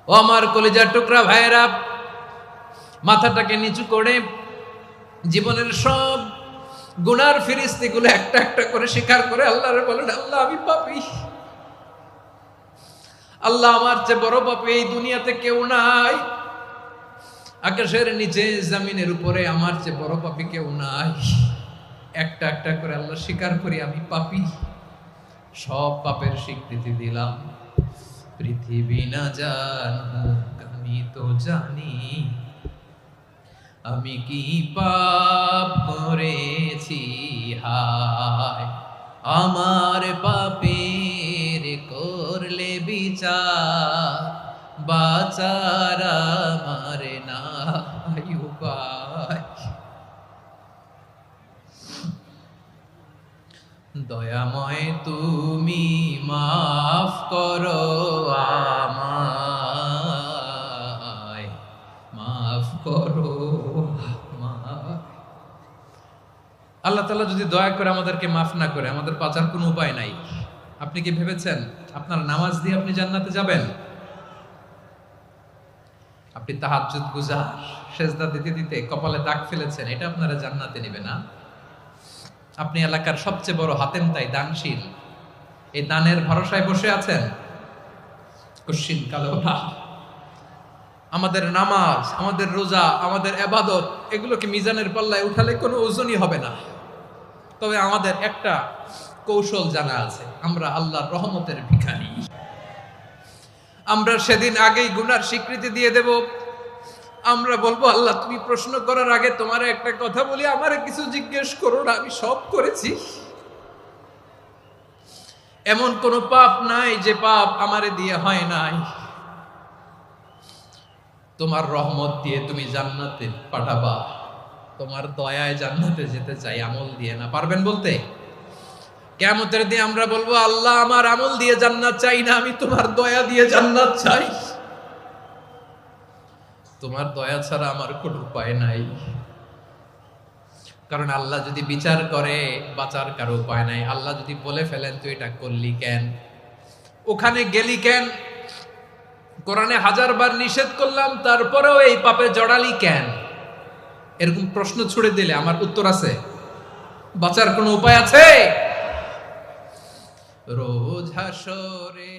ও আমার কলিজার টুকরা ভাইয়েরা, মাথাটাকে নিচু করে জীবনের সব গুনার ফিরিস্তিগুলো একটা একটা করে স্বীকার করে আল্লাহরে বলেন, আল্লাহ আমি পাপী, আল্লাহ আমার চেয়ে বড় পাপী এই দুনিয়াতে কেউ নাই, আকাশের নিচে জমিনের উপরে আমার চেয়ে বড় পাপী কেউ নাই। একটা একটা করে আল্লাহ স্বীকার করি আমি পাপী, সব পাপের স্বীকৃতি দিলাম। পৃথিবী না জানুক আমি তো জানি, আমি কি পাপ করেছি, হায় আমার পাপের করলে বিচার, বাঁচার আমার নাই উপায়। দয়াময় তুমি মাফ করো আমায়, মাফ করো আমায়। আল্লাহ তাআলা যদি দয়া করে আমাদেরকে মাফ না করে, আমাদের বাঁচার কোনো উপায় নাই। আপনি কি ভেবেছেন আপনার নামাজ দিয়ে আপনি জান্নাতে যাবেন? আপনি তাহাজ্জুদ গুজার, সেজদা দিতে দিতে কপালে দাগ ফেলেছেন, এটা আপনারা জান্নাতে নেবে না? আপনি এলাকার সবচেয়ে বড় হাতেম তাই দানশীল, এই দানের ভরসায় বসে আছেন, কশিন কালো না। আমাদের নামাজ, আমাদের রোজা, আমাদের ইবাদত, এগুলোকে মিজানের পাল্লায় উঠালে কোনো ওজনই হবে না। তবে আমাদের একটা কৌশল জানা আছে, আমরা আল্লাহর রহমতের ভিখারি। আমরা সেদিন আগেই গুনার স্বীকৃতি দিয়ে দেব। আমরা বলবো, আল্লাহ তুমি প্রশ্ন করার আগে তোমার একটা কথা বলি, আমারে কিছু জিজ্ঞেস করো না, আমি সব করেছি। এমন কোন পাপ নাই যে পাপ আমারে দিয়ে হয় নাই। তোমার রহমত দিয়ে তুমি জান্নাতে পাঠাবা, তোমার দয়ায় জান্নাতে যেতে চাই, আমল দিয়ে না। পারবেন বলতে? কিয়ামতের দিন আমরা বলবো, আল্লাহ আমার আমল দিয়ে জান্নাত চাই না, আমি তোমার দয়া দিয়ে জান্নাত চাই। তোমার দয়া ছাড়া আমার কোনো উপায় নাই। কারণ আল্লাহ যদি বিচার করে, বাঁচার কারো উপায় নাই। আল্লাহ যদি বলে ফেলেন তুই এটা করলি কেন, ওখানে গেলি কেন, কোরআনে 1000 বার নিষেধ করলাম তারপরেও এই পাপে জড়ালি কেন, এরকম প্রশ্ন ছুড়ে দিলে আমার উত্তর আছে? বাঁচার কোনো উপায় আছে? রোজ হাসরে